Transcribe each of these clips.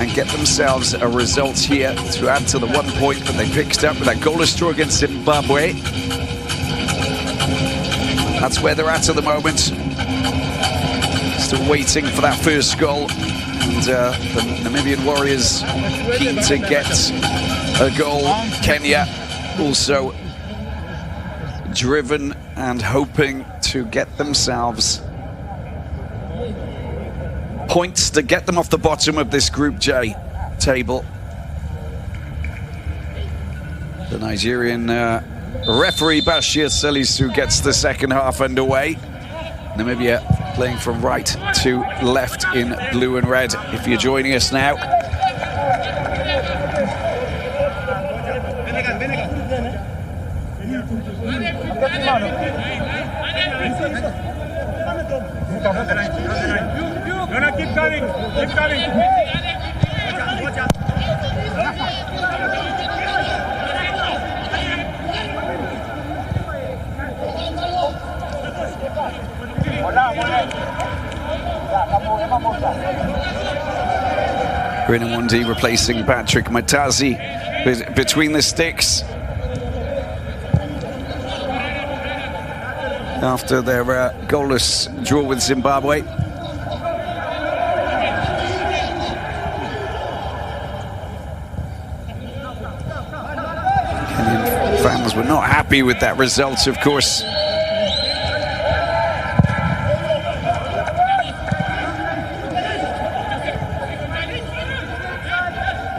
and get themselves a result here to add to the 1 point that they picked up with that goalless draw against Zimbabwe. That's where they're at the moment. Still waiting for that first goal. And the Namibian Warriors keen to get a goal. Kenya also driven and hoping to get themselves points to get them off the bottom of this Group J table. The Nigerian referee Bashir Salisu gets the second half underway. Namibia playing from right to left in blue and red, if you're joining us now. Keep coming, keep coming. Grinamundi replacing Patrick Matazi between the sticks. After their goalless draw with Zimbabwe. Kenyan fans were not happy with that result, of course.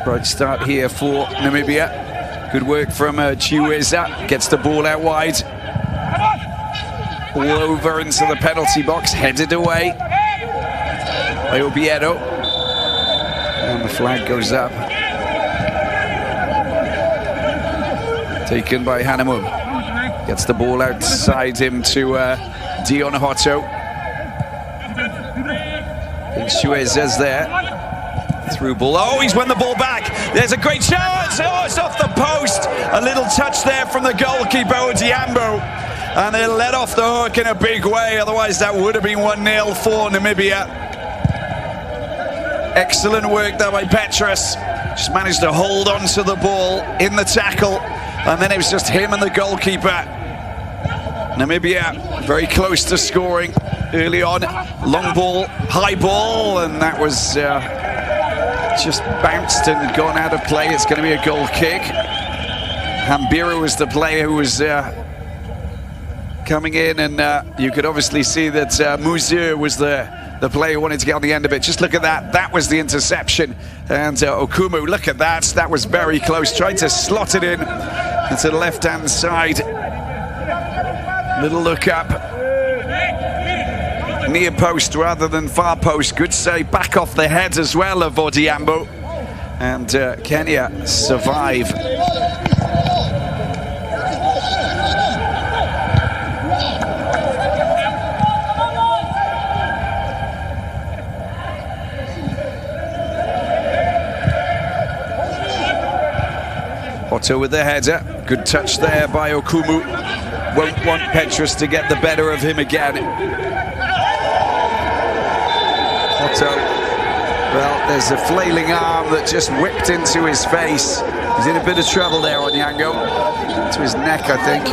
Bright start here for Namibia. Good work from Chiweza. Gets the ball out wide. All over into the penalty box. Headed away by Obiero. And the flag goes up. Taken by Hanamu. Gets the ball outside him to Dion Hotto. And Chiweza's there. Through ball. Oh, he's won the ball back. There's a great chance. Oh, it's off the post. A little touch there from the goalkeeper, Odiambo. And they let off the hook in a big way. Otherwise, that would have been 1-0 for Namibia. Excellent work there by Petrus. Just managed to hold on to the ball in the tackle. And then it was just him and the goalkeeper. Namibia very close to scoring early on. Long ball, high ball, and that was just bounced and gone out of play. It's going to be a goal kick. Hambira was the player who was coming in, and you could obviously see that Muzir was the player who wanted to get on the end of it. Just look at that. That was the interception. And Okumu, look at that. That was very close. Tried to slot it in into the left-hand side. Little look up. Near post rather than far post. Good save back off the head as well of Odiambo. And Kenya survive. Otto with the header. Good touch there by Okumu. Won't want Petrus to get the better of him again. Otto, well, there's a flailing arm that just whipped into his face. He's in a bit of trouble there on Yango. To his neck, I think.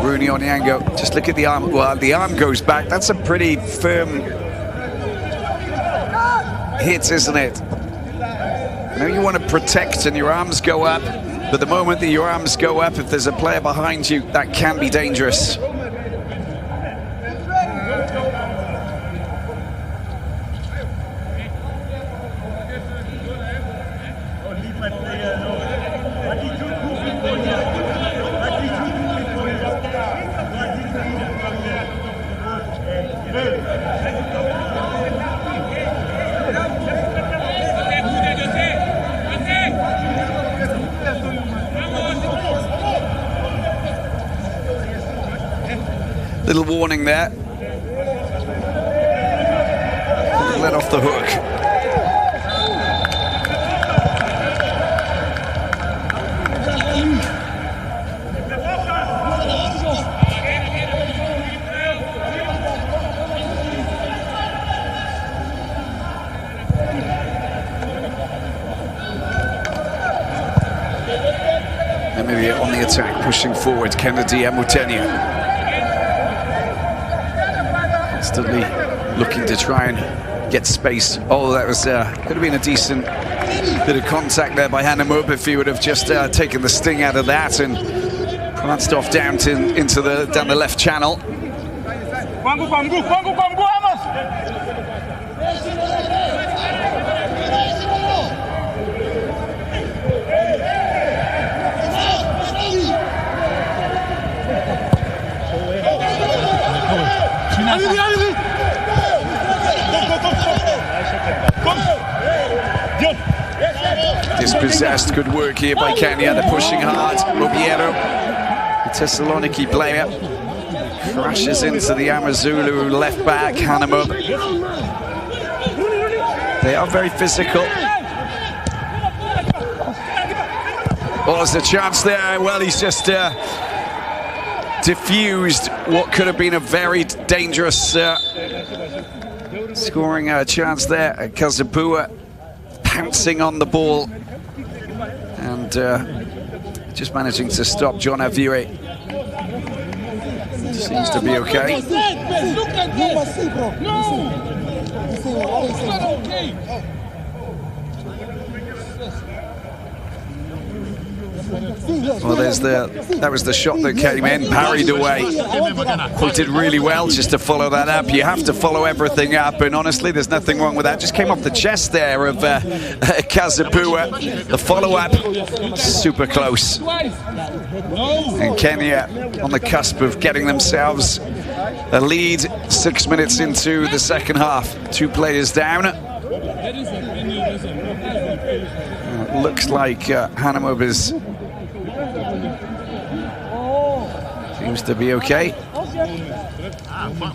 Rooney on Yango. Just look at the arm. Well, the arm goes back. That's a pretty firm hit, isn't it? I know you want to protect and your arms go up, but the moment that your arms go up, if there's a player behind you, that can be dangerous. Little warning there. off the hook. Namibia on the attack, pushing forward. Kennedy Amutenya constantly looking to try and get space. Oh, that was could have been a decent bit of contact there by Hanamub if he would have just taken the sting out of that and pranced off down down the left channel. Dispossessed, good work here by Kenya. They're pushing hard. Obiero, the Thessaloniki player, crashes into the Amazulu left back, Hanamub. They are very physical. Oh, there's a chance there. Well, he's just diffused what could have been a very dangerous scoring chance there. Kazabua pouncing on the ball and just managing to stop John Avire. Seems to be okay. Well, that was the shot that came in, parried away. Who did really well just to follow that up. You have to follow everything up, and honestly, there's nothing wrong with that. Just came off the chest there of Kazabua. The follow-up, super close. And Kenya on the cusp of getting themselves a lead 6 minutes into the second half. 2 players down. Looks like Hanamub seems to be okay.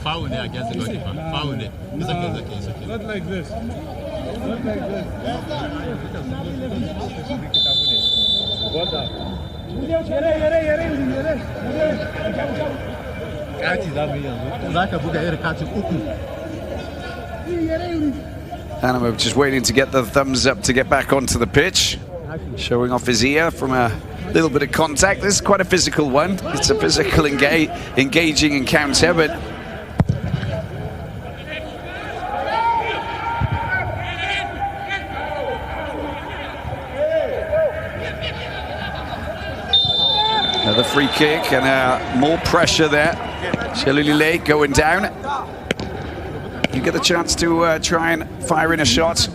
Foul there against the goalkeeper. Foul there. It's okay. Not like this. Not like this. Hanamub just waiting to get the thumbs up to get back onto the pitch. Showing off his ear from a little bit of contact. This is quite a physical one. It's a physical engaging encounter, but another free kick and more pressure there. Shelulile going down. You get the chance to try and fire in a shot.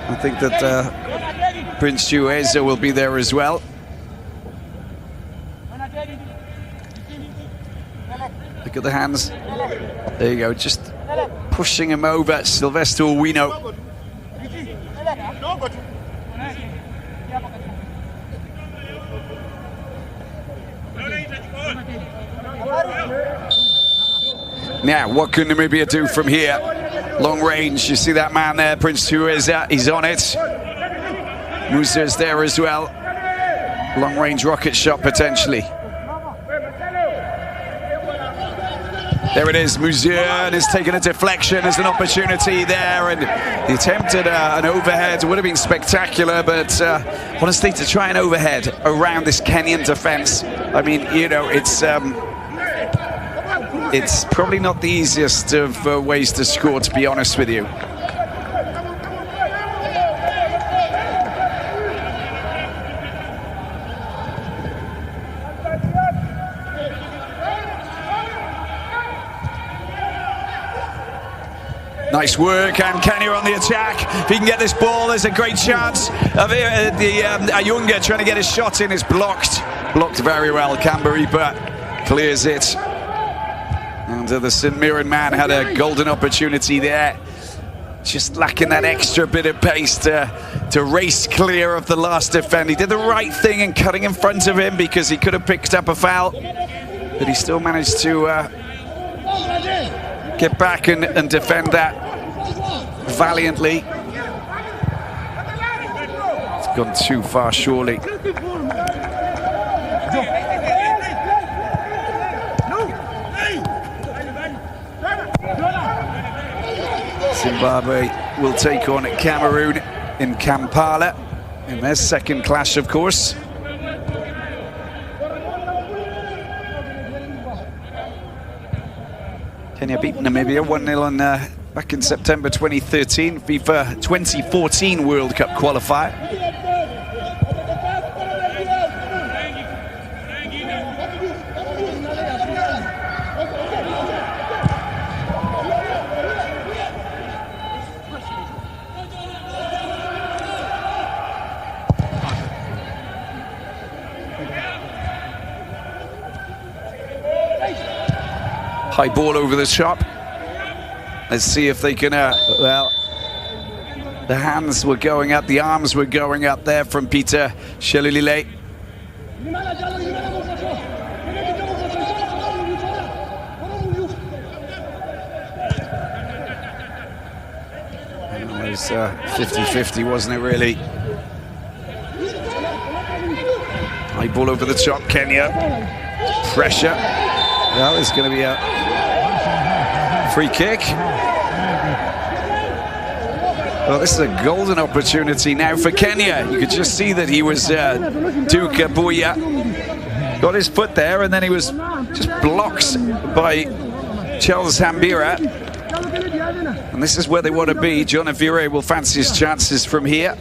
I think that Prince Chiueza will be there as well. Look at the hands. There you go, just pushing him over. Sylvester Owino. Now, what can Namibia do from here? Long range, you see that man there, Prince Chiueza, he's on it. Musa's there as well. Long range rocket shot potentially. There it is, Musa is taking a deflection as an opportunity there, and the attempt at an overhead would have been spectacular, but honestly, to try an overhead around this Kenyan defense, I mean, you know, it's probably not the easiest of ways to score, to be honest with you. Nice work, and Kenya on the attack. If he can get this ball, there's a great chance of Ayunga trying to get his shot in. It's blocked very well. Kambaripa clears it. And the St Mirren man had a golden opportunity there. Just lacking that extra bit of pace to race clear of the last defender. He did the right thing in cutting in front of him because he could have picked up a foul, but he still managed to get back and defend that. valiantly. It's gone too far, surely. Zimbabwe will take on Cameroon in Kampala in their second clash, of course. Kenya beat Namibia 1-0 on back in September 2013, FIFA 2014 World Cup qualifier. High ball over the top. Let's see if they can, well, the hands were going up, the arms were going up there from Peter Shelulile. It was 50-50, wasn't it, really? High ball over the top, Kenya. Pressure. Well, it's going to be a free kick. Well, this is a golden opportunity now for Kenya. You could just see that he was Duke Buya. Got his foot there, and then he was just blocked by Charles Hambira. And this is where they want to be. John Avire will fancy his chances from here.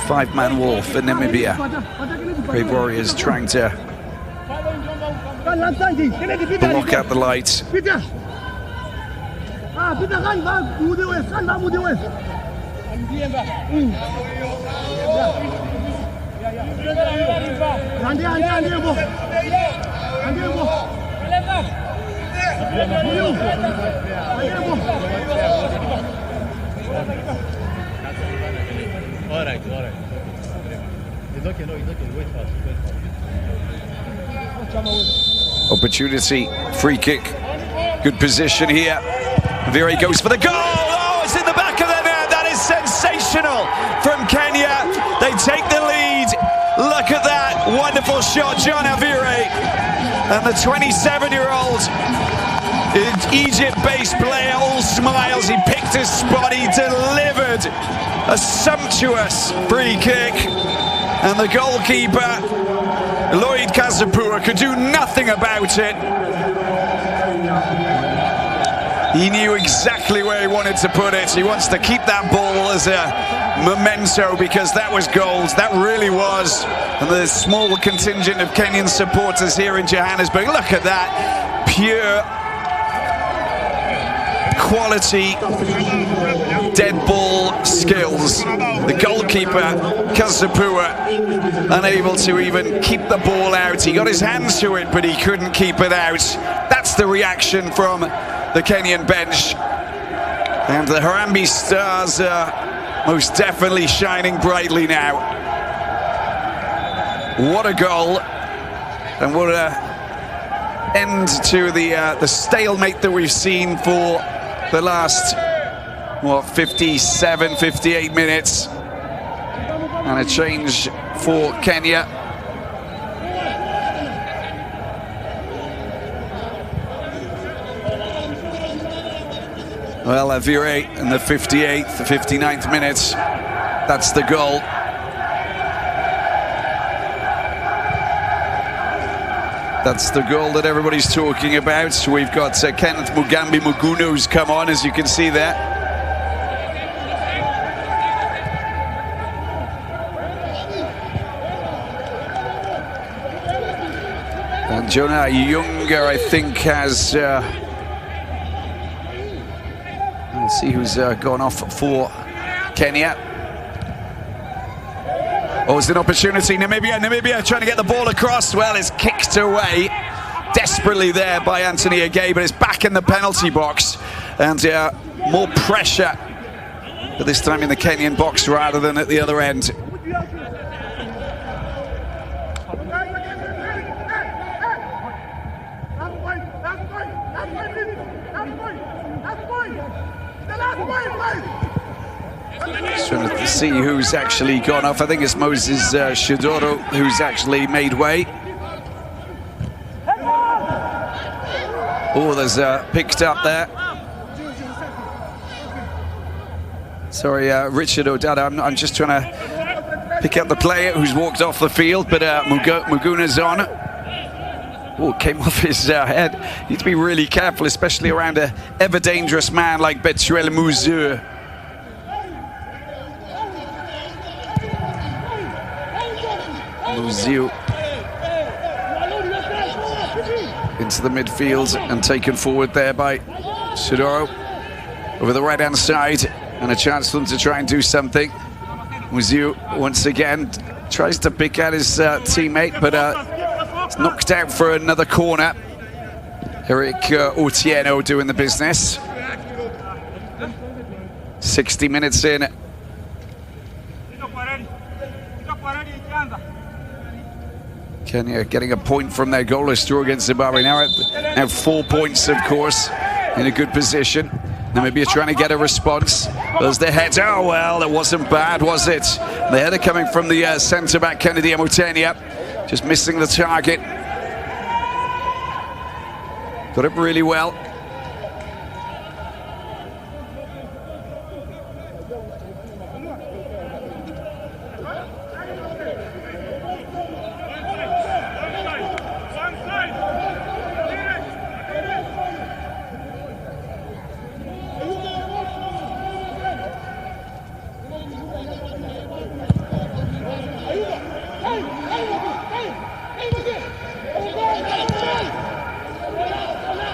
Five-man wall for Namibia. Brave Warriors trying to block out the light. All right. It's okay, no, it's okay. Wait first. Opportunity, free kick. Good position here. Vire goes for the goal. Oh, it's in the back of the net. That is sensational from Kenya. They take the lead. Look at that. Wonderful shot, John Avire. And the 27-year-old Egypt-based player all smiles. He picked his spot. He delivered a sumptuous free kick. And the goalkeeper, Lloyd Kazapua, could do nothing about it. He knew exactly where he wanted to put it. He wants to keep that ball as a memento because that was gold. That really was. And the small contingent of Kenyan supporters here in Johannesburg. Look at that. Pure quality dead ball skills. The goalkeeper, Kazapua, unable to even keep the ball out. He got his hands to it, but he couldn't keep it out. That's the reaction from the Kenyan bench. And the Harambee Stars are most definitely shining brightly now. What a goal. And what a end to the stalemate that we've seen for the last, 57, 58 minutes. And a change for Kenya. Well, Avire in the 58th, the 59th minutes. That's the goal. That's the goal that everybody's talking about. So we've got Kenneth Mugambi Muguno who's come on, as you can see there. And Jonah Younger, I think, has... let's see who's gone off for Kenya. Oh, it's an opportunity. Namibia trying to get the ball across. Well, it's kicked away desperately there by Anthony Agay, but it's back in the penalty box. And more pressure but this time in the Kenyan box rather than at the other end. Just trying to see who's actually gone off. I think it's Moses Shidoro who's actually made way. Oh, there's picked up there. Sorry, Richard Odada, I'm just trying to pick up the player who's walked off the field, but Muguna's on. Oh, came off his head. You need to be really careful, especially around an ever-dangerous man like Betuel Mouzur. Mouzur into the midfield and taken forward there by Shidoro over the right-hand side, and a chance for them to try and do something. Mouzur once again tries to pick at his teammate, but it's knocked out for another corner. Eric Otieno doing the business. 60 minutes in. Kenya getting a point from their goalless draw against Zimbabwe. Now 4 points, of course, in a good position. Namibia trying to get a response. There's the header. Oh, well, it wasn't bad, was it? The header coming from the centre-back, Kennedy Amutenia, just missing the target. Got it really well.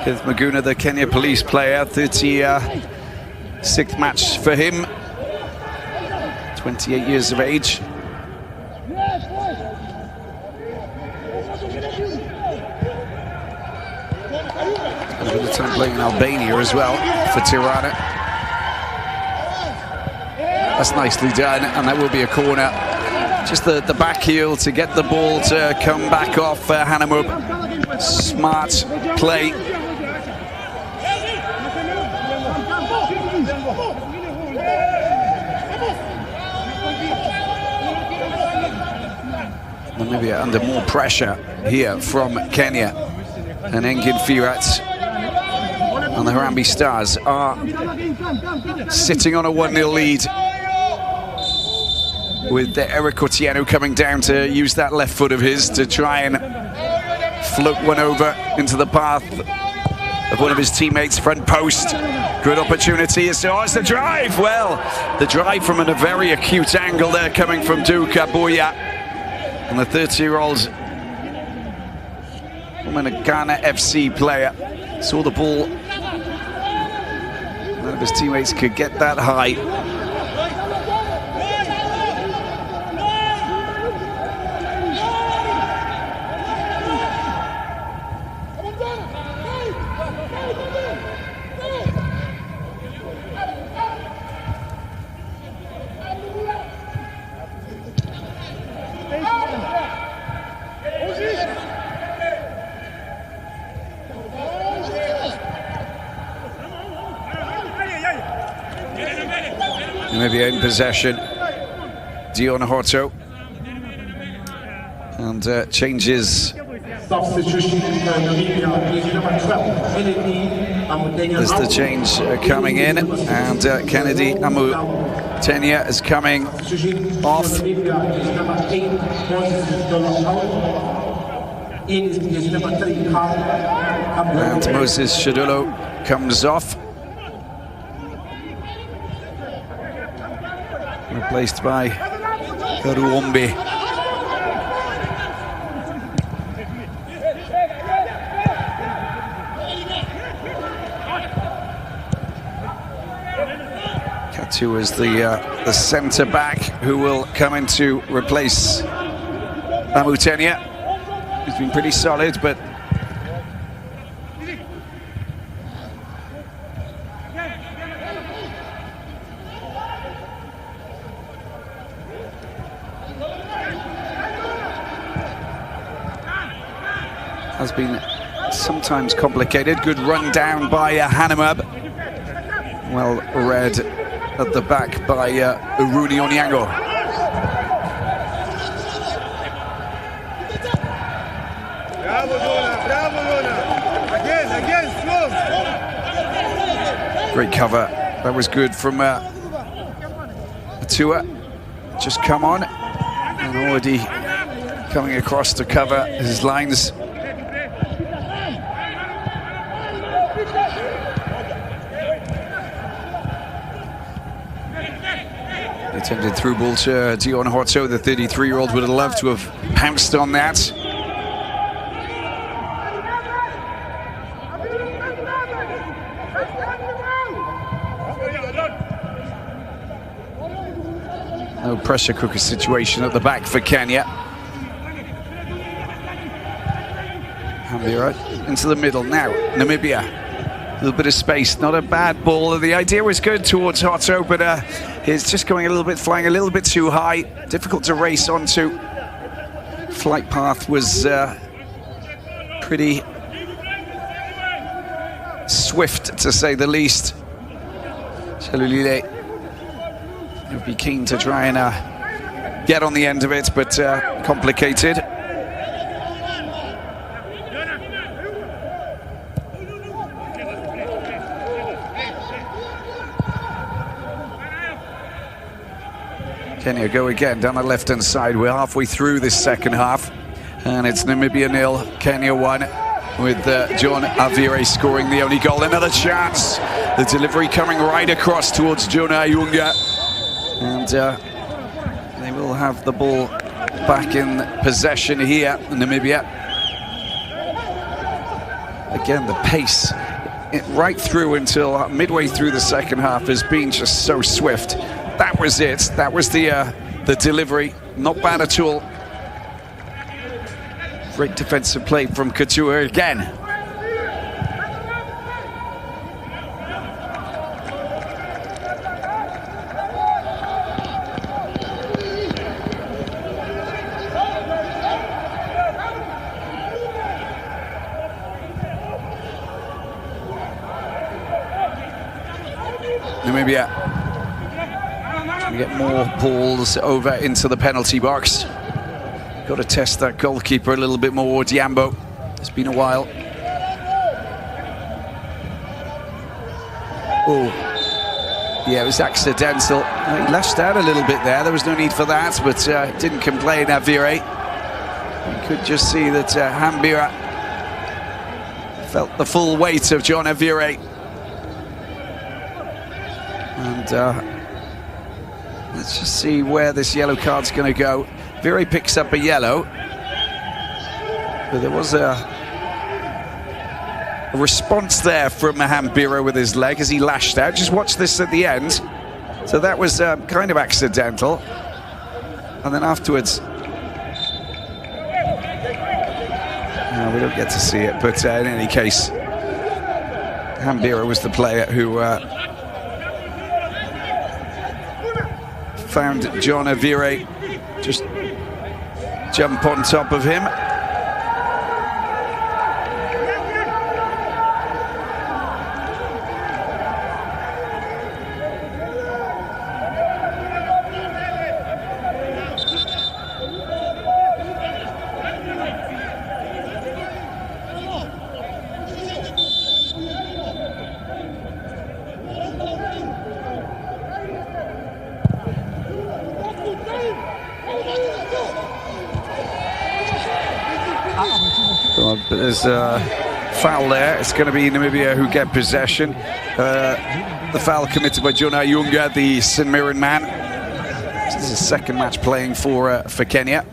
Kenneth Maguna, the Kenya Police player, 36th match for him, 28 years of age. A bit of time playing in Albania as well for Tirana. That's nicely done, and that will be a corner. Just the back heel to get the ball to come back off Hanamub. Smart play. Namibia under more pressure here from Kenya, and Engin Firat and the Harambee Stars are sitting on a 1-0 lead, with Eric Otieno coming down to use that left foot of his to try and float one over into the path of one of his teammates, front post. Good opportunity. So it's the drive. Well, the drive from a very acute angle there coming from Duka Boya. And the 30-year-old Ghana FC player saw the ball. None of his teammates could get that high. Namibia in possession. Dion Horto. And changes. Substitution There's the change coming in. And Kennedy Amutenia is coming off. And Moses Shidolo comes off. Replaced by Karuombe. Katu is the centre back who will come in to replace Amutenia. He's been pretty solid, but has been sometimes complicated. Good run down by HARAMBEE. Well read at the back by Rooney Onyango. Great cover. That was good from Atua. Just come on. And already coming across to cover his lines. Attempted through ball to Dion Horto. The 33-year-old would have loved to have pounced on that. No pressure cooker situation at the back for Kenya. Harambee into the middle now. Namibia, a little bit of space, not a bad ball. The idea was good towards Horto, but it's just going a little bit, flying a little bit too high. Difficult to race onto. Flight path was pretty swift, to say the least. Chalulile would be keen to try and get on the end of it, but complicated. Kenya go again down the left-hand side. We're halfway through this second half, and it's Namibia 0, Kenya 1, with John Avire scoring the only goal. Another chance. The delivery coming right across towards Jonah Ayunga. And they will have the ball back in possession here in Namibia. Again, the pace right through until midway through the second half has been just so swift. That was it. That was the delivery. Not bad at all. Great defensive play from Couture again. Namibia trying to get more balls over into the penalty box. Got to test that goalkeeper a little bit more, Diambo. It's been a while. Oh, yeah, it was accidental. He lashed out a little bit there. There was no need for that, but didn't complain, Avire. You could just see that Harambee felt the full weight of John Avire. And let's just see where this yellow card's going to go. Avire picks up a yellow, but there was a response there from Harambee with his leg as he lashed out. Just watch this at the end. So that was kind of accidental. And then afterwards, we don't get to see it, but in any case, Harambee was the player who found John Avire just jump on top of him. But there's a foul there. It's going to be Namibia who get possession. The foul committed by Jonah Ayunga, the St Mirren man. This is his second match playing for Kenya.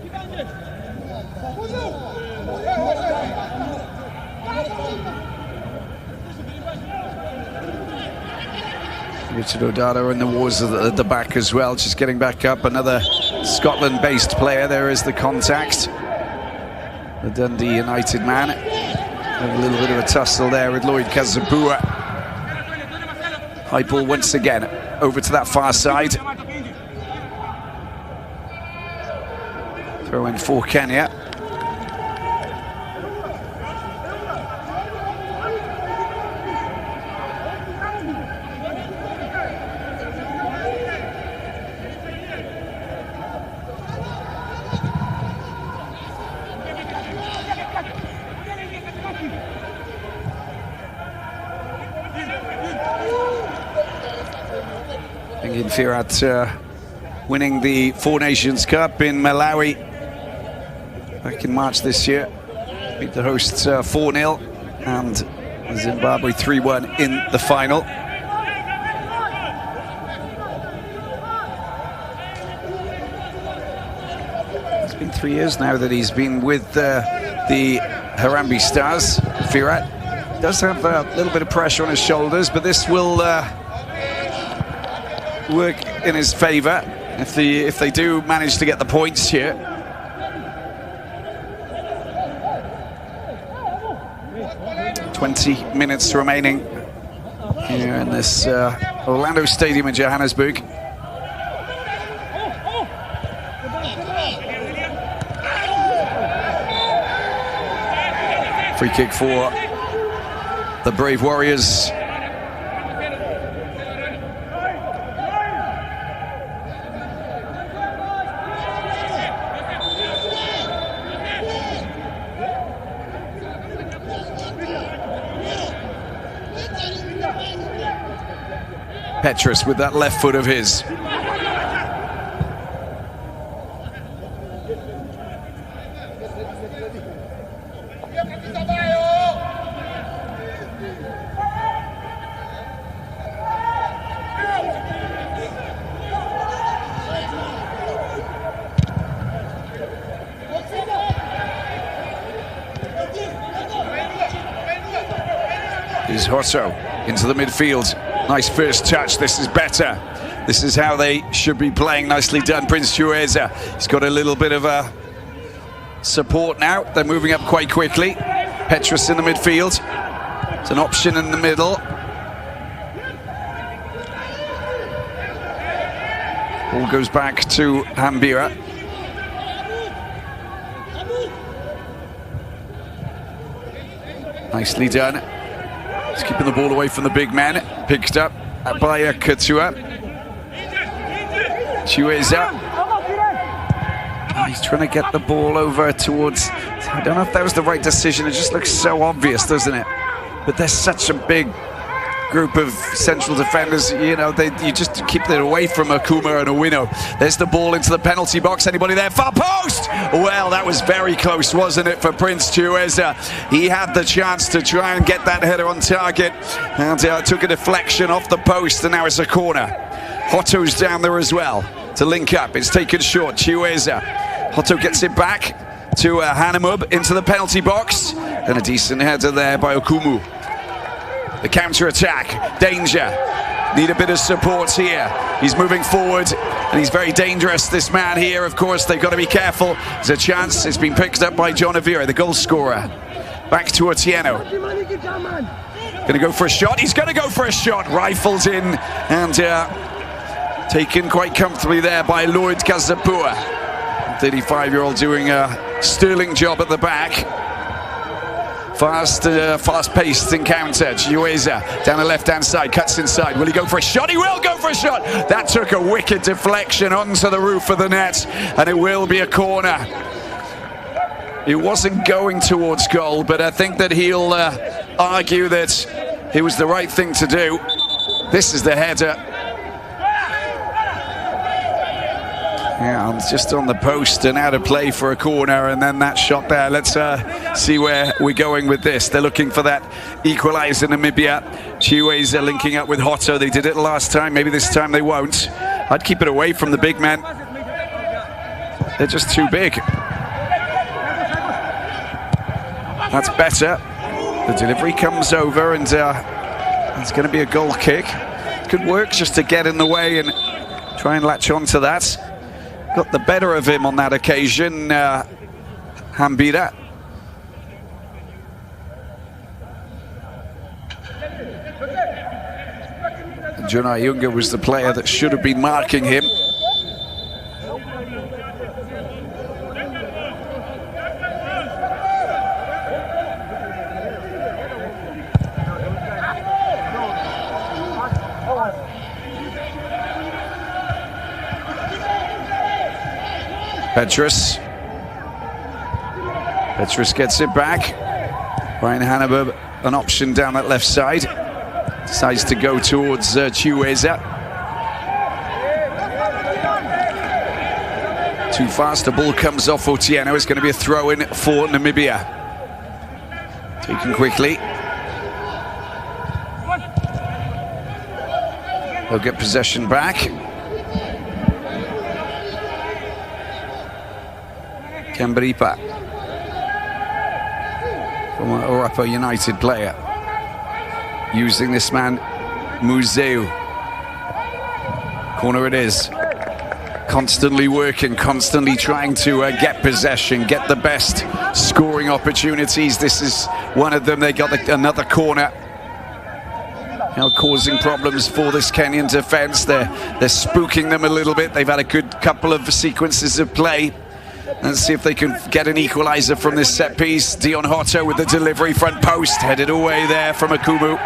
Richard O'Dada in the wars at the back as well, just getting back up. Another Scotland-based player. There is the contact. The Dundee United man. A little bit of a tussle there with Lloyd Kazabua. High ball once again over to that far side. Throw in for Kenya. Thinking Firat winning the Four Nations Cup in Malawi back in March this year. Beat the hosts 4-0 and Zimbabwe 3-1 in the final. It's been 3 years now that he's been with the HARAMBEE Stars. Firat does have a little bit of pressure on his shoulders, but this will work in his favour if they do manage to get the points here. "20 minutes remaining here in this Orlando Stadium in Johannesburg. Free kick for the Brave Warriors. Petrus with that left foot of his. Here's Hotto into the midfield. Nice first touch. This is better. This is how they should be playing. Nicely done, Prince Chiueza. He's got a little bit of a support now. They're moving up quite quickly. Petrus in the midfield. It's an option in the middle. Ball goes back to Hambira. Nicely done. He's keeping the ball away from the big man. Picked up by Katua. Chiueza. Oh, he's trying to get the ball over towards... I don't know if that was the right decision. It just looks so obvious, doesn't it? But there's such a big group of central defenders, you know, you just keep it away from Akuma and Owino. There's the ball into the penalty box. Anybody there? Far post! Well, that was very close, wasn't it, for Prince Chiueza? He had the chance to try and get that header on target and took a deflection off the post, and now it's a corner. Hotto's down there as well to link up. It's taken short. Chiueza. Hotto gets it back to Hanamub into the penalty box, and a decent header there by Okumu. The counter-attack, danger. Need a bit of support here. He's moving forward, and he's very dangerous, this man here. Of course, they've got to be careful. There's a chance. It's been picked up by John Avira, the goal scorer. Back to Otieno. Going to go for a shot. He's going to go for a shot. Rifles in, and taken quite comfortably there by Lloyd Kazapua. 35-year-old doing a sterling job at the back. Fast-paced encounter. Chiueza down the left-hand side, cuts inside. Will he go for a shot? He will go for a shot! That took a wicked deflection onto the roof of the net, and it will be a corner. It wasn't going towards goal, but I think that he'll argue that it was the right thing to do. This is the header. Yeah, just on the post and out of play for a corner, and then that shot there. Let's see where we're going with this. They're looking for that equaliser, Namibia. Chiueza linking up with Hotto. They did it last time. Maybe this time they won't. I'd keep it away from the big men. They're just too big. That's better. The delivery comes over, and it's going to be a goal kick. Good work just to get in the way and try and latch on to that. Got the better of him on that occasion, Hambira. John Ayunga was the player that should have been marking him. Petrus gets it back. Ryan Hanabub, an option down that left side. Decides to go towards Chiueza. Too fast, the ball comes off Otieno. It's going to be a throw-in for Namibia. Taken quickly. They'll get possession back. Kemberipa, from an Orapa United player, using this man, Museu. Corner it is. Constantly working, constantly trying to get possession, get the best scoring opportunities. This is one of them. They got another corner. Now causing problems for this Kenyan defense. They're spooking them a little bit. They've had a good couple of sequences of play. Let's see if they can get an equalizer from this set piece. Dion Hotto with the delivery, front post, headed away there from Akumu.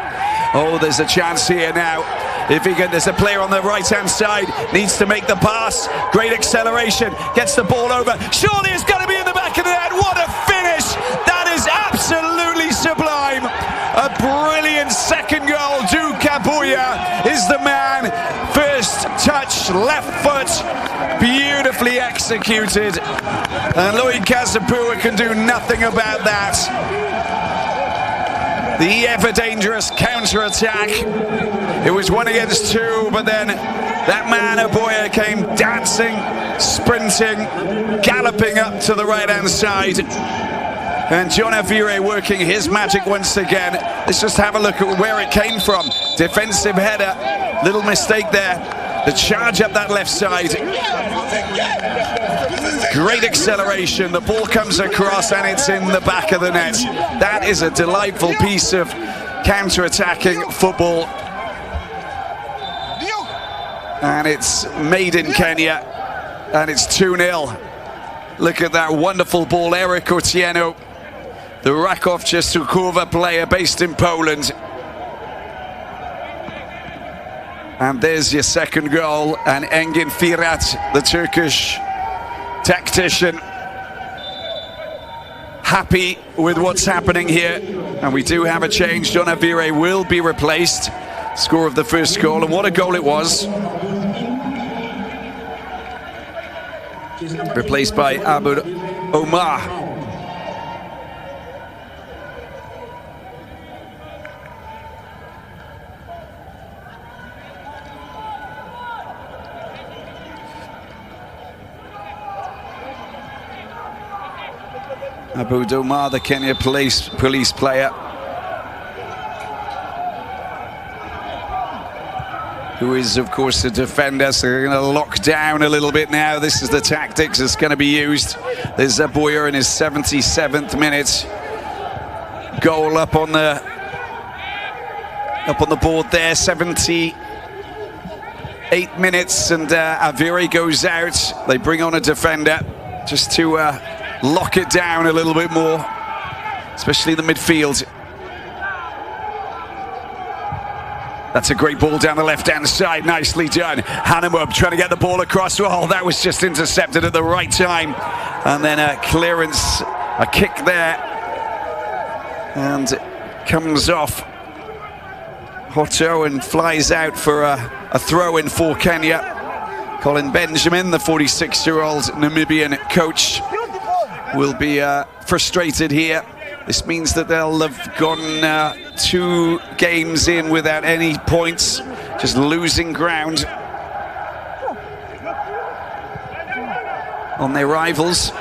Oh, there's a chance here now. If he can, there's a player on the right-hand side, needs to make the pass. Great acceleration, gets the ball over. Surely it's got to be in the back of the net. What a finish! That is absolutely sublime. A brilliant second goal. Du Kabuya is the man. First touch, left foot, beautifully executed. And Lloyd Kazapua can do nothing about that. The ever-dangerous counter-attack. It was 1 against 2, but then that man, Aboya, came dancing, sprinting, galloping up to the right-hand side. And John Avire working his magic once again. Let's just have a look at where it came from. Defensive header, little mistake there. The charge up that left side. Great acceleration, the ball comes across and it's in the back of the net. That is a delightful piece of counter-attacking football. And it's made in Kenya, and it's 2-0. Look at that wonderful ball, Eric Otieno, the Raków Częstochowa player based in Poland. And there's your second goal, and Engin Firat, the Turkish tactician, happy with what's happening here. And we do have a change. John Avire will be replaced. Score of the first goal, and what a goal it was. Replaced by Abu Omar. Abu Omar, the Kenya police player, who is, of course, the defender. So they're going to lock down a little bit now. This is the tactics that's going to be used. There's Aboya in his 77th minute. Goal up on the board there. 78 minutes, and Avire goes out. They bring on a defender just to lock it down a little bit more, especially the midfield. That's a great ball down the left-hand side, nicely done. Hanamub trying to get the ball across. Oh, that was just intercepted at the right time. And then a clearance, a kick there. And comes off Hotto and flies out for a throw-in for Kenya. Colin Benjamin, the 46-year-old Namibian coach, will be frustrated here. This means that they'll have gone 2 games in without any points, just losing ground on their rivals.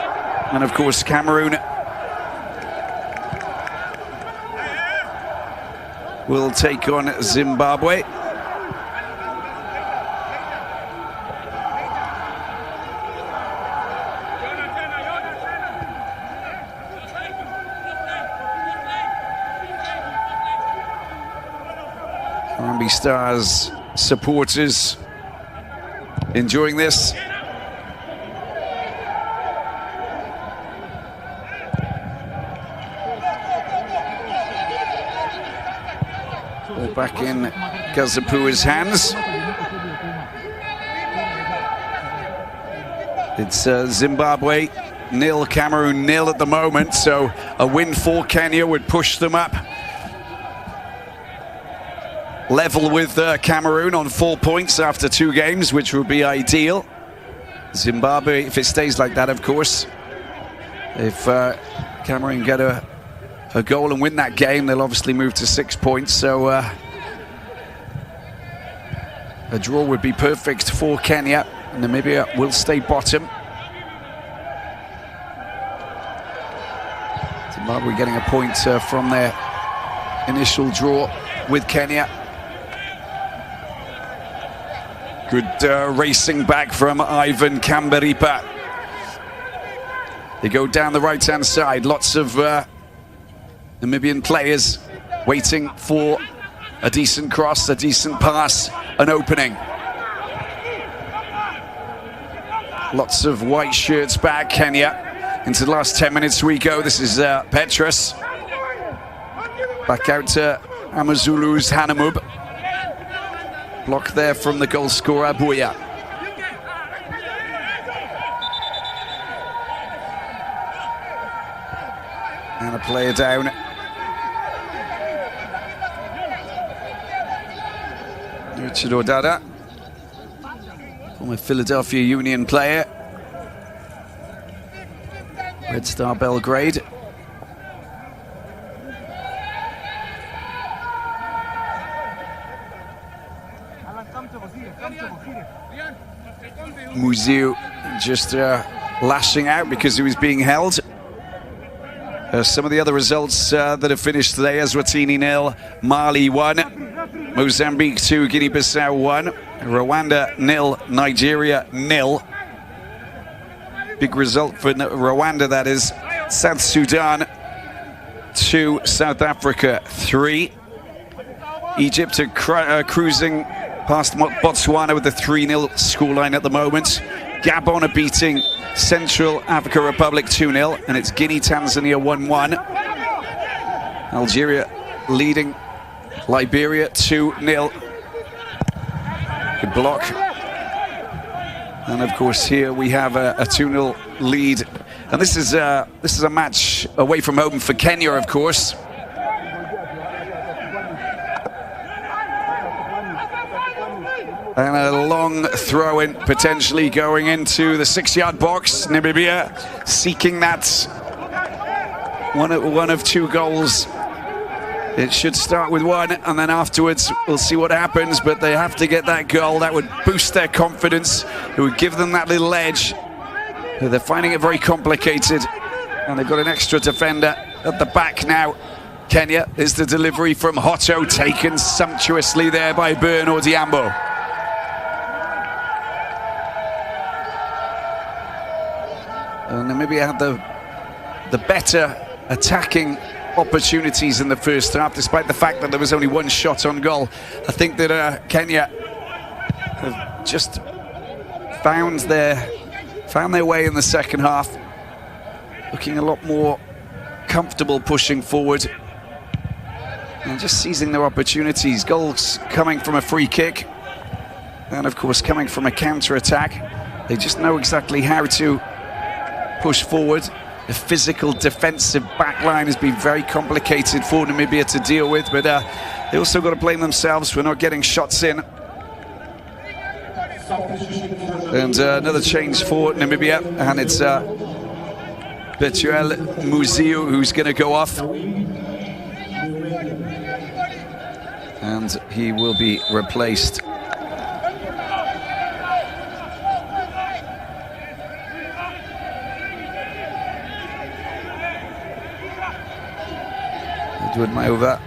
And of course, Cameroon will take on Zimbabwe. Harambee Stars supporters enjoying this. Ball back in Kazapua's hands. It's Zimbabwe 0, Cameroon 0 at the moment, so a win for Kenya would push them up level with Cameroon on 4 points after 2 games, which would be ideal. Zimbabwe, if it stays like that, of course. If Cameroon get a goal and win that game, they'll obviously move to 6 points. So a draw would be perfect for Kenya. Namibia will stay bottom. Zimbabwe getting a point from their initial draw with Kenya. Good racing back from Ivan Kamberipa. They go down the right-hand side. Lots of Namibian players waiting for a decent cross, a decent pass, an opening. Lots of white shirts back, Kenya. Into the last 10 minutes we go. This is Petrus. Back out to Amazulu's Hanamub. Block there from the goal scorer, Buya. And a player down. Richard Odada, former Philadelphia Union player. Red Star Belgrade. Muziu just lashing out because he was being held. Some of the other results that have finished today: Eswatini 0, Mali 1, Mozambique 2, Guinea-Bissau 1, Rwanda 0, Nigeria 0. Big result for Rwanda, that is. South Sudan 2, South Africa 3. Egypt are cruising past Botswana with a 3-0 scoreline at the moment. Gabon are beating Central Africa Republic 2-0, and it's Guinea-Tanzania 1-1. Algeria leading Liberia 2-0. Good block. And of course here we have a 2-0 lead. And this is a match away from home for Kenya, of course. And a long throw-in potentially going into the 6-yard box. Namibia seeking that one of 2 goals. It should start with 1, and then afterwards we'll see what happens, but they have to get that goal. That would boost their confidence. It would give them that little edge. They're finding it very complicated, and they've got an extra defender at the back now. Kenya is the delivery from Hotto, taken sumptuously there by Bernard Diambo. Namibia had the better attacking opportunities in the first half, despite the fact that there was only 1 shot on goal. I think that Kenya have just found their way in the second half, looking a lot more comfortable pushing forward and just seizing their opportunities. Goals coming from a free kick, and of course coming from a counter-attack. They just know exactly how to push forward. The physical defensive backline has been very complicated for Namibia to deal with, but they also got to blame themselves for not getting shots in. And another change for Namibia, and it's Betuel Muziu who's going to go off. And he will be replaced. Edward Maova.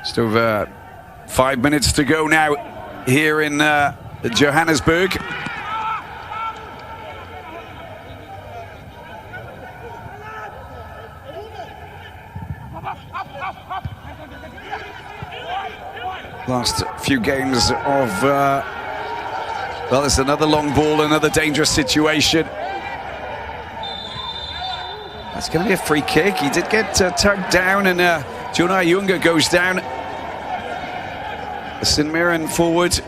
Just over 5 minutes to go now here in Johannesburg. Last few games of, well, it's another long ball, another dangerous situation. That's going to be a free kick. He did get tugged down, and Jonah Ayunga goes down. St Mirren forward.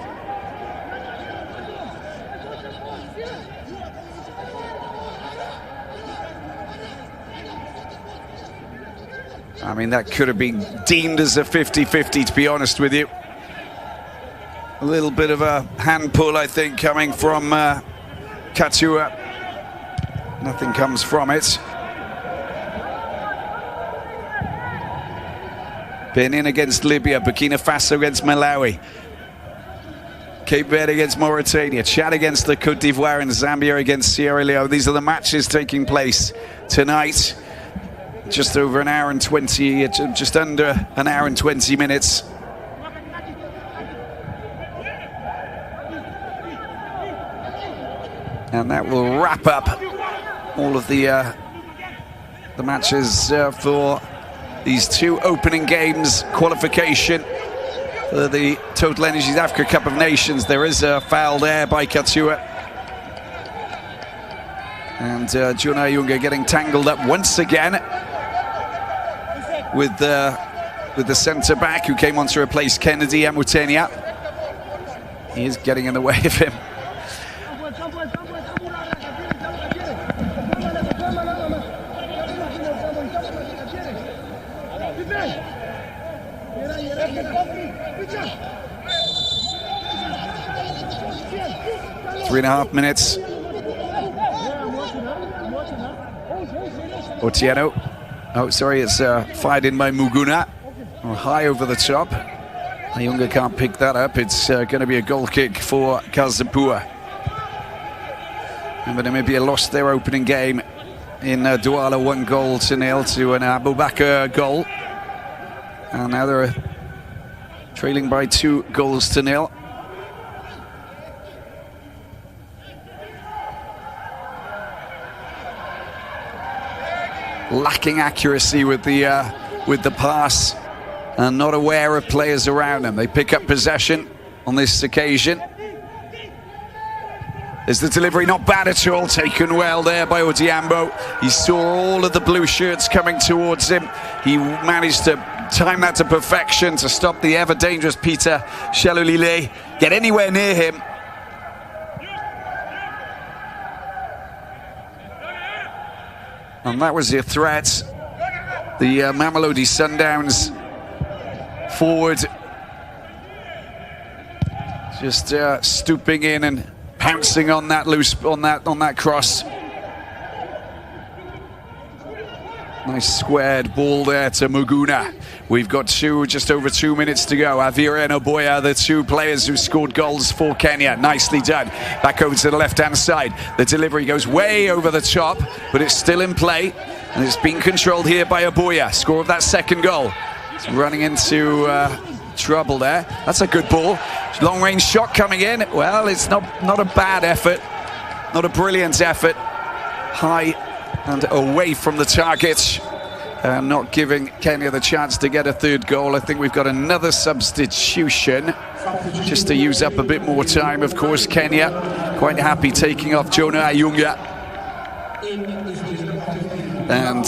I mean, that could have been deemed as a 50-50, to be honest with you. A little bit of a hand pull, I think, coming from Katua. Nothing comes from it. Benin against Libya, Burkina Faso against Malawi, Cape Verde against Mauritania, Chad against the Côte d'Ivoire, and Zambia against Sierra Leone. These are the matches taking place tonight. Just over an hour and 20, just under an hour and 20 minutes. And that will wrap up all of the matches for these two opening games, qualification for the Total Energies Africa Cup of Nations. There is a foul there by Katua. And Jonah Ayunga getting tangled up once again with the centre-back who came on to replace Kennedy Amutenia. He is getting in the way of him. Three and a half minutes. Otieno. Oh, sorry, it's fired in by Muguna. High over the top. Ayunga can't pick that up. It's going to be a goal kick for Kazapua. And Namibia lost their opening game in Douala, 1-0 to an Abubakar goal. And now they're trailing by 2-0. Lacking accuracy with the pass and not aware of players around them. They pick up possession on this occasion. Is the delivery not bad at all? Taken well there by Odiambo. He saw all of the blue shirts coming towards him. He managed to time that to perfection to stop the ever dangerous Peter Shalulile get anywhere near him. And that was your threat. The Mamelodi Sundowns forward just stooping in and pouncing on that on that cross. Nice squared ball there to Muguna. We've got just over 2 minutes to go. Avira and Oboya, the two players who scored goals for Kenya. Nicely done. Back over to the left-hand side. The delivery goes way over the top, but it's still in play. And it's being controlled here by Oboya. Score of that second goal. It's running into trouble there. That's a good ball. Long-range shot coming in. Well, it's not a bad effort. Not a brilliant effort. High and away from the target. Not giving Kenya the chance to get a third goal. I think we've got another substitution just to use up a bit more time. Of course, Kenya quite happy taking off Jonah Ayunga. And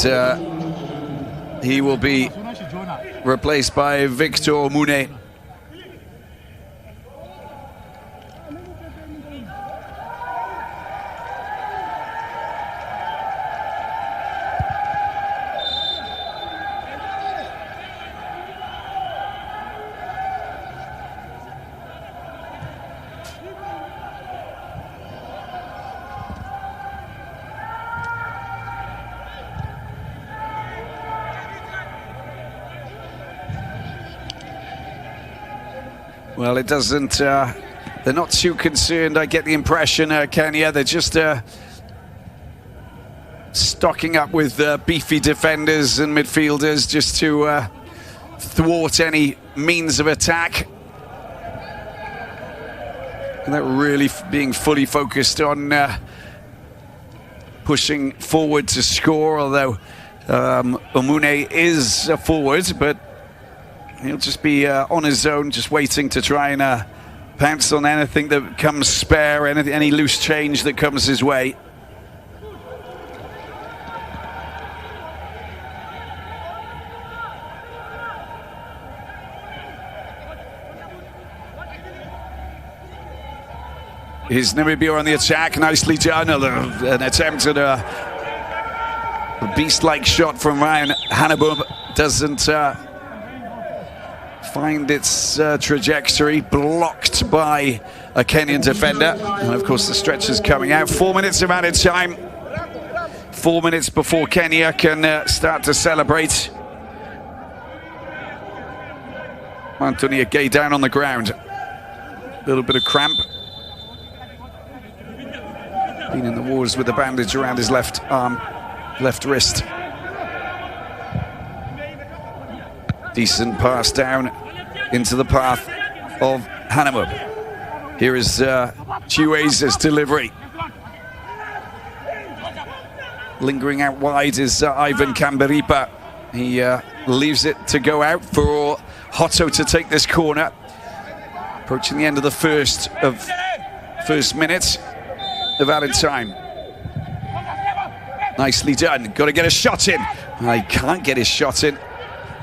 he will be replaced by Victor Mune. Well, it doesn't, they're not too concerned, I get the impression, Kenya. They're just stocking up with beefy defenders and midfielders just to thwart any means of attack. And they're really being fully focused on pushing forward to score, although Omune is a forward, but he'll just be on his own, just waiting to try and pounce on anything that comes spare, any loose change that comes his way. Here's Namibia on the attack, nicely done. An attempt at a beast-like shot from Ryan Hannibal, doesn't find its trajectory, blocked by a Kenyan defender. And of course the stretcher's coming out. 4 minutes of added time. 4 minutes before Kenya can start to celebrate. Anthony Gay down on the ground. A little bit of cramp. Been in the wars with a bandage around his left arm, left wrist. Decent pass down into the path of HARAMBEE. Here is Chiweza's delivery. Lingering out wide is Ivan Kamberipa. He leaves it to go out for Hotto to take this corner. Approaching the end of the first minute of added time. Nicely done. Got to get a shot in. I can't get his shot in.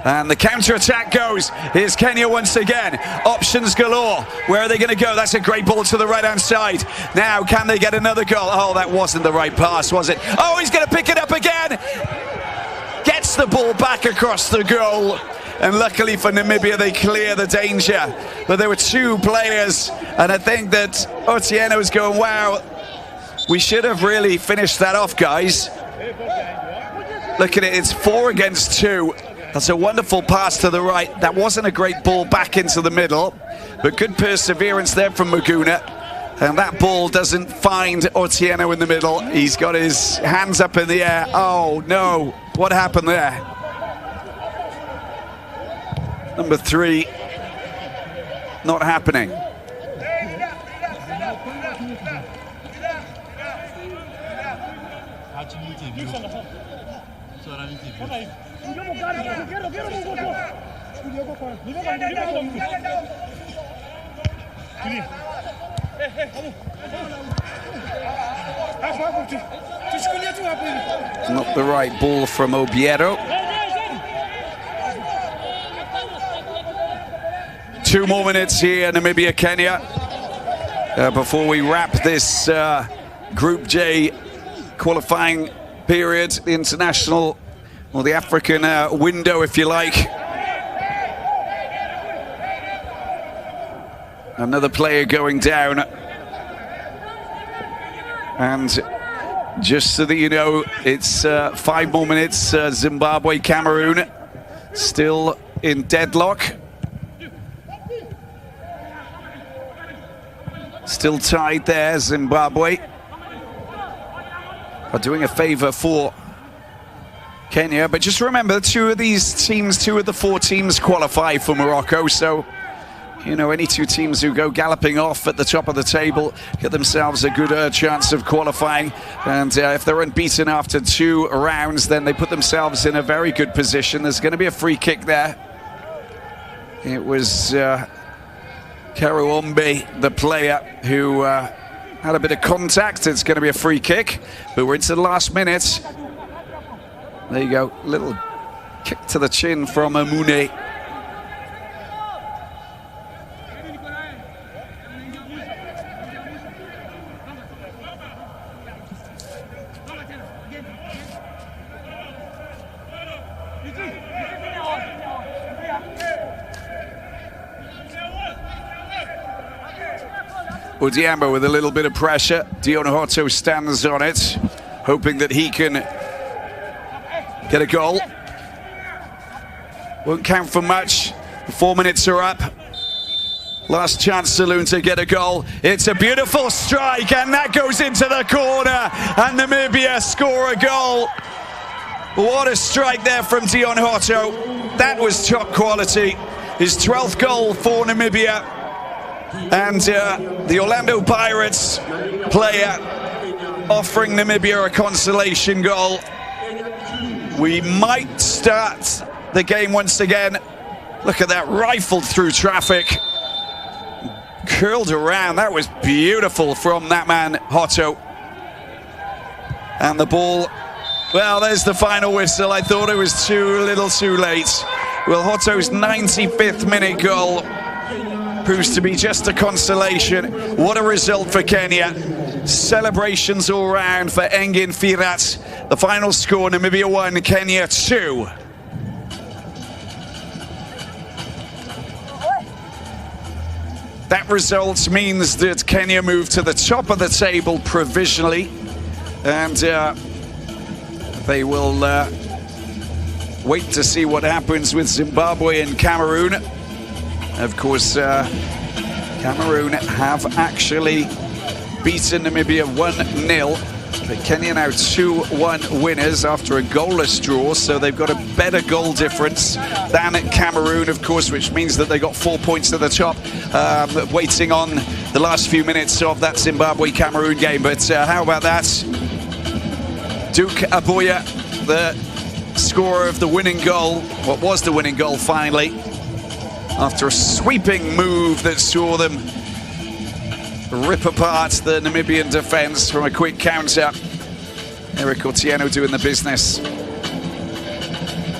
And the counter-attack goes. Here's Kenya once again. Options galore. Where are they going to go? That's a great ball to the right-hand side. Now, can they get another goal? Oh, that wasn't the right pass, was it? Oh, he's going to pick it up again. Gets the ball back across the goal. And luckily for Namibia, they clear the danger. But there were two players. And I think that Otieno was going, wow, we should have really finished that off, guys. Look at it. It's 4 against 2. That's a wonderful pass to the right. That wasn't a great ball back into the middle, but good perseverance there from Maguna. And that ball doesn't find Otieno in the middle. He's got his hands up in the air. Oh no, what happened there? Number 3, not happening. Not the right ball from Obiero. 2 more minutes here, Namibia, Kenya, before we wrap this Group J qualifying period, the international, or the African window, if you like. Another player going down. And just so that you know, it's 5 more minutes. Zimbabwe, Cameroon, still in deadlock. Still tied there, Zimbabwe. Are doing a favor for Kenya, but just remember, 2 of these teams, 2 of the 4 teams qualify for Morocco, so you know, any 2 teams who go galloping off at the top of the table get themselves a good chance of qualifying. And if they're unbeaten after 2 rounds, then they put themselves in a very good position. There's going to be a free kick there. It was Harambee, the player, who had a bit of contact. It's going to be a free kick, but we're into the last minute. There you go, little kick to the chin from Amune. Odiambo with a little bit of pressure. Dion Hotto stands on it, hoping that he can get a goal. Won't count for much. The 4 minutes are up. Last chance, Saloon, to get a goal. It's a beautiful strike, and that goes into the corner, and Namibia score a goal. What a strike there from Dion Hotto. That was top quality. His 12th goal for Namibia. And the Orlando Pirates player offering Namibia a consolation goal. We might start the game once again. Look at that, rifled through traffic. Curled around, that was beautiful from that man, Hotto. And the ball, well, there's the final whistle. I thought it was too little too late. Well, Hotto's 95th minute goal proves to be just a consolation. What a result for Kenya. Celebrations all round for Engin Firat. The final score, Namibia 1, Kenya 2. that result means that Kenya move to the top of the table provisionally, and they will wait to see what happens with Zimbabwe and Cameroon. Of course, Cameroon have actually beaten Namibia 1-0. But Kenya now 2-1 winners after a goalless draw, so they've got a better goal difference than Cameroon, of course, which means that they got 4 points to the top, waiting on the last few minutes of that Zimbabwe-Cameroon game. But how about that? Duke Aboya, the scorer of the winning goal, what was the winning goal finally, after a sweeping move that saw them rip apart the Namibian defence from a quick counter. Eric Otieno doing the business.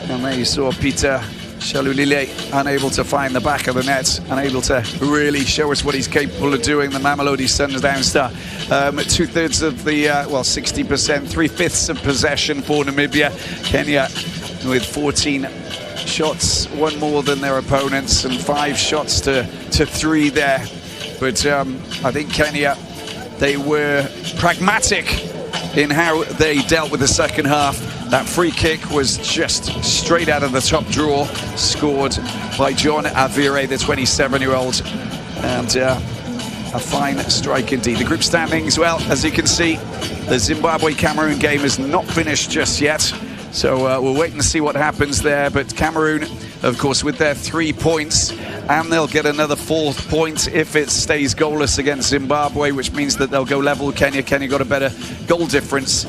And there you saw Peter Shalulile unable to find the back of the net, unable to really show us what he's capable of doing, the Mamelodi Sundowns star. 2/3 of the, 60%, 3/5 of possession for Namibia. Kenya with 14 shots, one more than their opponents, and 5 shots to 3 there. But I think Kenya, they were pragmatic in how they dealt with the second half. That free kick was just straight out of the top drawer, scored by John Avire, the 27-year-old. And a fine strike indeed. The group standings, well, as you can see, the Zimbabwe-Cameroon game is not finished just yet. So we'll wait and see what happens there. But Cameroon, of course, with their 3 points, and they'll get another 4th point if it stays goalless against Zimbabwe, which means that they'll go level with Kenya. Kenya got a better goal difference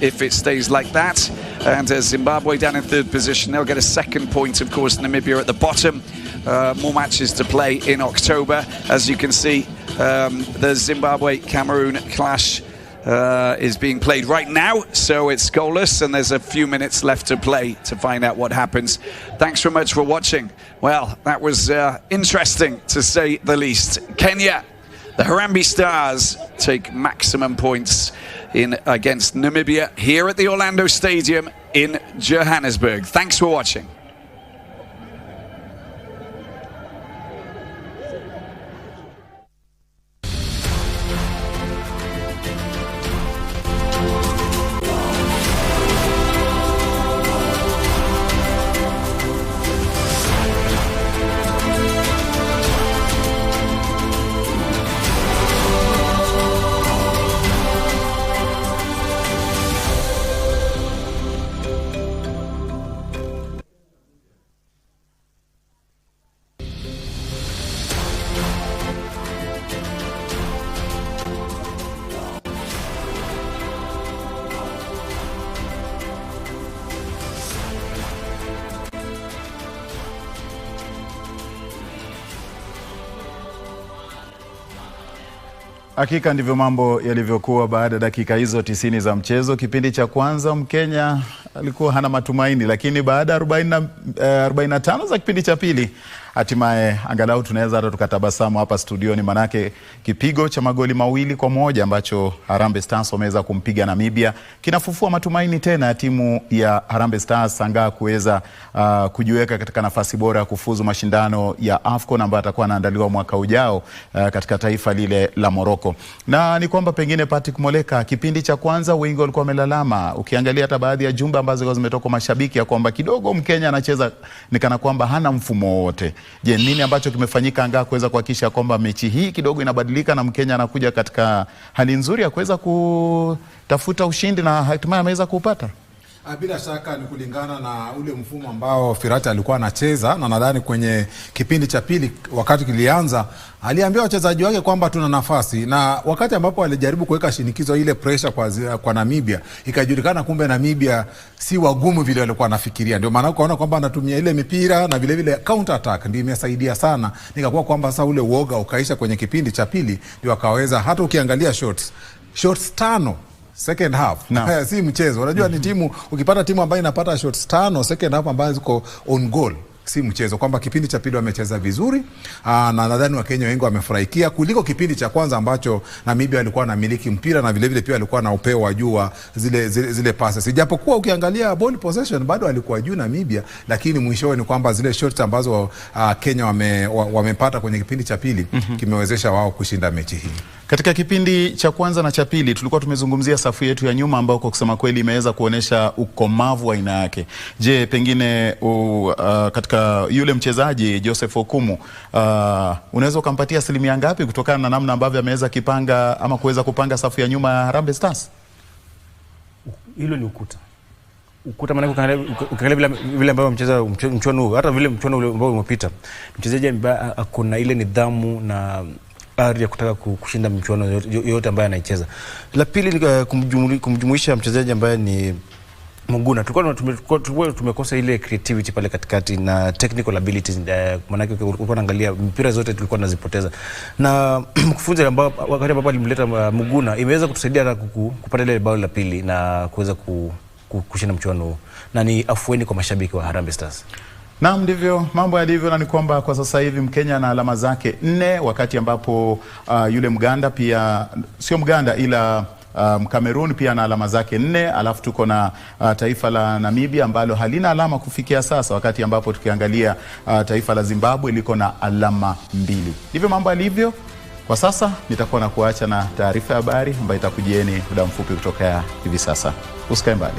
if it stays like that. And Zimbabwe down in 3rd position, they'll get a 2nd point. Of course, Namibia at the bottom. More matches to play in October. As you can see, the Zimbabwe-Cameroon clash is being played right now, so it's goalless, and there's a few minutes left to play to find out what happens. Thanks very much for watching. Well, that was interesting to say the least. Kenya, the Harambee Stars, take maximum points in against Namibia here at the Orlando Stadium in Johannesburg. Thanks for watching. Hakika ndivyo mambo yalivyokuwa baada ya dakika hizo 90 za mchezo. Kipindi cha kwanza Mkenya alikuwa hana matumaini, lakini baada ya 45 za kipindi cha pili, hatimaye angalau tunaweza hata tukatabasamu hapa studioni, manake kipigo cha magoli 2-1 ambacho Harambee Stars wameweza kumpiga Namibia kinafufua matumaini tena ya timu ya Harambee Stars sangaa kuweza kujiweka katika nafasi bora ya kufuzu mashindano ya AFCON ambayo atakuwa anaandaliwa mwaka ujao katika taifa lile la Morocco. Na ni kwamba pengine Patrick Moleka, kipindi cha kwanza wengi walikuwa wamelalama, ukiangalia hata baadhi ya jumbe ambazo zimetoka mashabiki ya kwamba kidogo Mkenya anacheza ni kana kwamba hana mfumo wote. Je, nini ambacho kimefanyika angaa kuweza kuhakikisha kwamba mechi hii kidogo inabadilika na Mkenya anakuja katika hali nzuri ya kuweza kutafuta ushindi na hatimaye ameweza kupata? Bila shaka ni kulingana na ule mfumo ambao Firati alikuwa anacheza, na nadhani kwenye kipindi cha pili wakati kilianza aliambia wachezaji wake kwamba tuna nafasi, na wakati ambapo alijaribu kuweka shinikizo ile pressure kwa Namibia, ikajulikana kumbe Namibia si wagumu vile walikuwa wanafikiria. Ndio maana ukaona kwamba anatumia ile mipira na vile vile counter attack ndio imesaidia sana, nikakuwa kwamba sasa ule uoga ukaisha kwenye kipindi cha pili, ndio akaweza hata ukiangalia shots 5 second half. No. Si mchezo. Unajua ni timu, ukipata timu ambayo inapata shots 5 second half ambazo ziko on goal, si mchezo, kwamba kipindi cha pili wamecheza vizuri na nadhani Wakenya wengi wamefurahikia kuliko kipindi cha kwanza ambacho Namibia alikuwa anamiliki mpira na vile vile pia alikuwa na upeo wa juu wa zile passes. Ijapokuwa ukiangalia ball possession bado alikuwa juu Namibia, lakini mwishowe ni kwamba zile shots ambazo Kenya wamepata kwenye kipindi cha pili kimewezesha wao kushinda mechi hii. Katika kipindi cha kwanza na cha pili tulikuwa tumezungumzia safu yetu ya nyuma ambao kwa kusema kweli imeweza kuonesha ukomavu wa aina yake. Je, pengine katika yule mchezaji Joseph Okumu unaweza ukampatia asilimia ngapi kutokana na namna ambavyo ameweza kipanga ama kuweza kupanga safu ya nyuma ya Harambee Stars? Hilo ni ukuta maana ukiangalia vile ambavyo mcheza mchuano hata vile mchuano ule ambao umepita, mchezaji ambaye akona ile nidhamu na ari ya kutaka kushinda mchuano yote ambaye anaicheza. La pili ni kumjumuisha mchezaji ambaye ni Muguna. Tulikuwa tumekosa ile creativity pale katikati na technical abilities, maana ulikuwa unaangalia mpira zote tulikuwa tunazipoteza. Na mkufunzi wakati ambapo alimleta Muguna imeweza kutusaidia hata kupata ile bao la pili na kuweza kushinda mchuano, na ni afueni kwa mashabiki wa Harambee Stars. Naam, ndivyo mambo yalivyo, na ni kwamba kwa sasa hivi Mkenya na alama zake 4, wakati ambapo yule Mganda pia sio Mganda ila Cameroon pia na alama zake 4, alafu tuko na taifa la Namibia ambalo halina alama kufikia sasa, wakati ambapo tukiangalia taifa la Zimbabwe liko na alama 2. Ndivyo mambo yalivyo kwa sasa. Nitakuwa na kuacha na taarifa ya habari ambayo itakujieni muda mfupi kutoka hivi sasa. Usikae mbali.